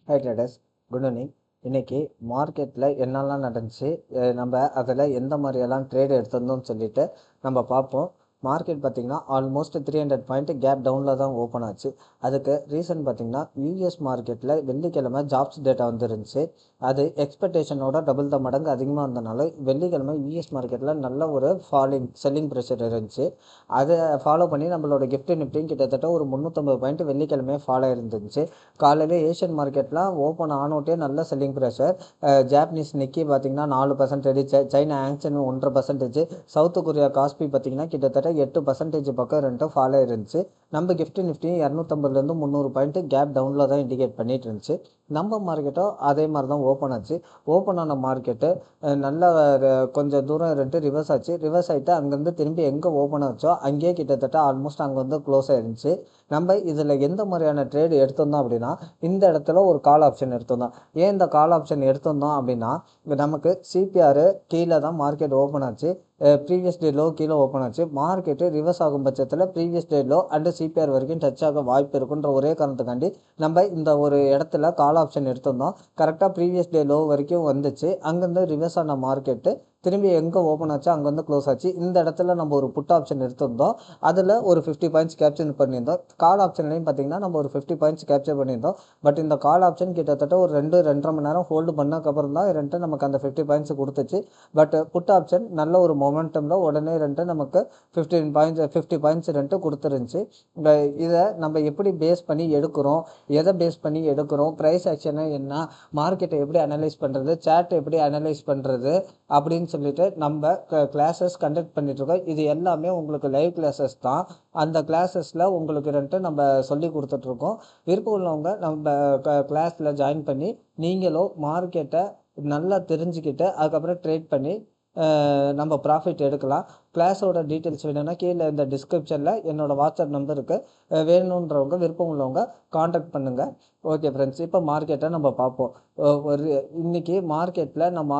Hi traders, good evening. இன்னைக்கு மார்க்கெட்டில் என்னெல்லாம் நடந்துச்சு, நம்ம அதில் எந்த மாதிரியெல்லாம் ட்ரேட் எடுத்திருந்தோம்னு சொல்லிட்டு நம்ம பார்ப்போம். மார்க்கெட் பார்த்திங்கன்னா ஆல்மோஸ்ட் 300 பாயிண்ட் கேப் டவுனில் தான் ஓப்பன் ஆச்சு. அதுக்கு ரீசன் பார்த்திங்கன்னா யூஎஸ் மார்க்கெட்டில் வெள்ளிக்கிழமை ஜாப்ஸ் டேட்டா வந்துருந்துச்சு. அது எக்ஸ்பெக்டேஷனோட டபுள் த மடங்கு அதிகமாக இருந்தனால வெள்ளிக்கிழமை யூஎஸ் மார்க்கெட்டில் நல்ல ஒரு செல்லிங் ப்ரெஷர் இருந்துச்சு. அதை ஃபாலோ பண்ணி நம்மளோட நிஃப்டியும் கிட்டத்தட்ட ஒரு 350 பாயிண்ட் வெள்ளிக்கிழமையே ஃபாலோ இருந்துச்சு. காலையில் ஏஷியன் மார்க்கெட்லாம் ஓப்பன் ஆனோட்டே நல்ல செல்லிங் ப்ரெஷர். ஜாப்பனீஸ் நிக்கி பார்த்திங்கன்னா 4%, சைனா ஆங்சன் 1.5%, சவுத் கொரியா காஸ்பி பார்த்திங்கன்னா கிட்டத்தட்ட 8% பக்கம் ரெண்டும் ஃபாலோ இருந்துச்சு. நம்ம நிஃப்டியும் 250லேருந்து 300 பாயிண்ட் கேப் டவுனில் தான் இண்டிகேட் பண்ணிட்டு இருந்துச்சு. நம்ம மார்க்கெட்டும் அதே மாதிரி தான் ஓப்பன் ஆச்சு. ஓப்பன் ஆன மார்க்கெட்டு நல்லா கொஞ்சம் தூரம் இருந்துட்டு ரிவர்ஸ் ஆச்சு. ரிவர்ஸ் ஆகிட்டு அங்கேருந்து திரும்பி எங்கே ஓப்பன் ஆச்சோ அங்கேயே கிட்டத்தட்ட ஆல்மோஸ்ட் அங்கே வந்து க்ளோஸ் ஆயிருந்துச்சு. நம்ம இதில் எந்த மாதிரியான ட்ரேடு எடுத்திருந்தோம் அப்படின்னா, இந்த இடத்துல ஒரு கால் ஆப்ஷன் எடுத்திருந்தோம். ஏன் இந்த கால் ஆப்ஷன் எடுத்திருந்தோம் அப்படின்னா, நமக்கு சிபிஆர் கீழே தான் மார்க்கெட் ஓப்பன் ஆச்சு. ப்ரீவியஸ் டே லோ கீழே ஓப்பன் ஆச்சு. மார்க்கெட்டு ரிவர்ஸ் ஆகும் பட்சத்தில் previous day low and CPR வரைக்கும் டச் ஆக வாய்ப்பு இருக்குன்ற ஒரே காரணத்துக்காண்டி நம்ம இந்த ஒரு இடத்துல கால் ஆப்ஷன் எடுத்திருந்தோம். கரெக்டாக ப்ரீவியஸ் டே லோ வரைக்கும் வந்துச்சு. அங்கேருந்து ரிவர்ஸ் ஆன மார்க்கெட்டு திரும்பி எங்கே ஓப்பன் ஆச்சோ அங்கே வந்து க்ளோஸ் ஆச்சு. இந்த இடத்துல நம்ம ஒரு புட் ஆப்ஷன் எடுத்திருந்தோம். அதில் ஒரு 50 பாயிண்ட்ஸ் கேப்சர் பண்ணியிருந்தோம். கால் ஆப்ஷன்லையும் பார்த்திங்கன்னா நம்ம ஒரு 50 பாயிண்ட்ஸ் கேப்சர் பண்ணியிருந்தோம். பட் இந்த கால் ஆப்ஷன் கிட்டத்தட்ட ஒரு 2-2.5 மணி நேரம் ஹோல்டு பண்ணக்கப்புறம் தான் நமக்கு அந்த 50 பாயிண்ட்ஸ் கொடுத்துச்சு. பட் புட் ஆப்ஷன் நல்ல ஒரு மொமெண்டமில் உடனே நமக்கு 50 பாயிண்ட்ஸ் கொடுத்துருந்துச்சு. இதை நம்ம எப்படி பேஸ் பண்ணி எடுக்கிறோம், எதை பேஸ் பண்ணி எடுக்கிறோம், ப்ரைஸ் ஆக்ஷனை என்ன, மார்க்கெட்டை எப்படி அனலைஸ் பண்ணுறது, சார்ட் எப்படி அனலைஸ் பண்ணுறது அப்படின்னு சொல்லிட்டு நம்ம கிளாஸஸ் கண்டக்ட் பண்ணிட்டுருக்கோம். இது எல்லாமே உங்களுக்கு லைவ் கிளாஸஸ் தான். அந்த கிளாஸஸில் உங்களுக்கு நம்ம சொல்லி கொடுத்துட்ருக்கோம். விருப்பம் உள்ளவங்க நம்ம கிளாஸில் ஜாயின் பண்ணி நீங்களும் மார்க்கெட்டை நல்லா தெரிஞ்சுக்கிட்டு அதுக்கப்புறம் ட்ரேட் பண்ணி நம்ம ப்ராஃபிட் எடுக்கலாம். கிளாஸோட டீட்டெயில்ஸ் வேணும்னா கீழே இந்த டிஸ்கிரிப்ஷனில் என்னோடய வாட்ஸ்அப் நம்பர் இருக்குது. வேணுன்றவங்க விருப்பம் உள்ளவங்க காண்டாக்ட் பண்ணுங்கள். ஓகே ஃப்ரெண்ட்ஸ், இப்போ மார்க்கெட்டை நம்ம பார்ப்போம். இன்றைக்கி மார்க்கெட்டில் நான்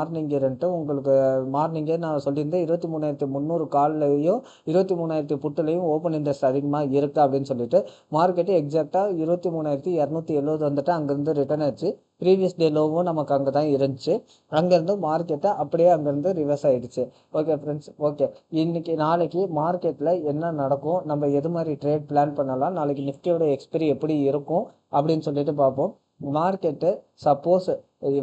உங்களுக்கு மார்னிங்கே நான் சொல்லியிருந்தேன் 23,300 கால்லையும் 23,000 புட்டுலையும் ஓப்பன் இன்ட்ரெஸ்ட் அதிகமாக இருக்குது அப்படின்னு சொல்லிட்டு மார்க்கெட்டு எக்ஸாக்டாக 23,270 வந்துட்டு அங்கேருந்து ரிட்டர்ன் ஆச்சு. ப்ரீவியஸ் டே லோவும் நமக்கு அங்கே தான் இருந்துச்சு. அங்கேருந்து மார்க்கெட்டை அப்படியே அங்கேருந்து ரிவர்ஸ் ஆகிடுச்சு. Okay friends, okay. நாளைக்கு மார்க்கெட்டில் என்ன நடக்கும், நம்ம எது மாதிரி ட்ரேட் பிளான் பண்ணலாம், நாளைக்கு நிஃப்டியோட எக்ஸ்பைரி எப்படி இருக்கும் அப்படின்னு சொல்லிட்டு பார்ப்போம். மார்க்கெட்டு சப்போஸ்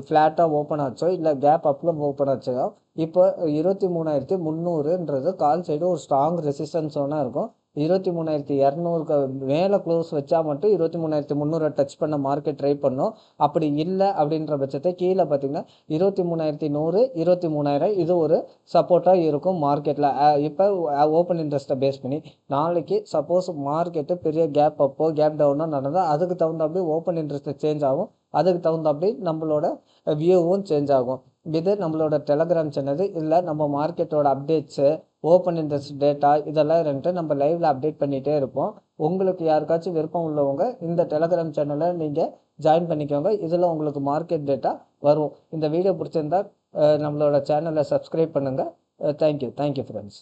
ஃப்ளாட்டாக ஓப்பன் ஆச்சோ இல்லை கேப் அப்பில் ஓப்பன் ஆச்சோ, இப்போ 23,300ன்றது கால் சைடு ஒரு ஸ்ட்ராங் ரெசிஸ்டன்ஸ் ஒன்றா இருக்கும். 23,200க்கு மேலே க்ளோஸ் வச்சா மட்டும் 23,300 டச் பண்ண மார்க்கெட் ட்ரை பண்ணோம். அப்படி இல்லை அப்படின்ற பட்சத்தை கீழே பார்த்திங்கன்னா 23,100, 23,000 இது ஒரு சப்போர்ட்டாக இருக்கும் மார்க்கெட்டில். இப்போ ஓப்பன் இன்ட்ரெஸ்ட்டை பேஸ் பண்ணி நாளைக்கு சப்போஸ் மார்க்கெட்டு பெரிய கேப் அப்போ கேப் டவுனாக நடந்தால் அதுக்கு தகுந்தாப்படி ஓப்பன் இன்ட்ரெஸ்ட்டு சேஞ்ச் ஆகும். அதுக்கு தகுந்தாப்படி நம்மளோட வியூவும் சேஞ்ச் ஆகும். இது நம்மளோட டெலகிராம் சேனல். இல்லை நம்ம மார்க்கெட்டோட அப்டேட்ஸு, ஓப்பன் இன்ட்ரெஸ்ட் டேட்டா இதெல்லாம் நம்ம லைவில் அப்டேட் பண்ணிகிட்டே இருப்போம். உங்களுக்கு யாருக்காச்சும் விருப்பம் உள்ளவங்க இந்த டெலகிராம் சேனலை நீங்கள் ஜாயின் பண்ணிக்கோங்க. இதில் உங்களுக்கு மார்க்கெட் டேட்டா வரும். இந்த வீடியோ பிடிச்சிருந்தா நம்மளோட சேனலை சப்ஸ்கிரைப் பண்ணுங்கள். Thank you friends.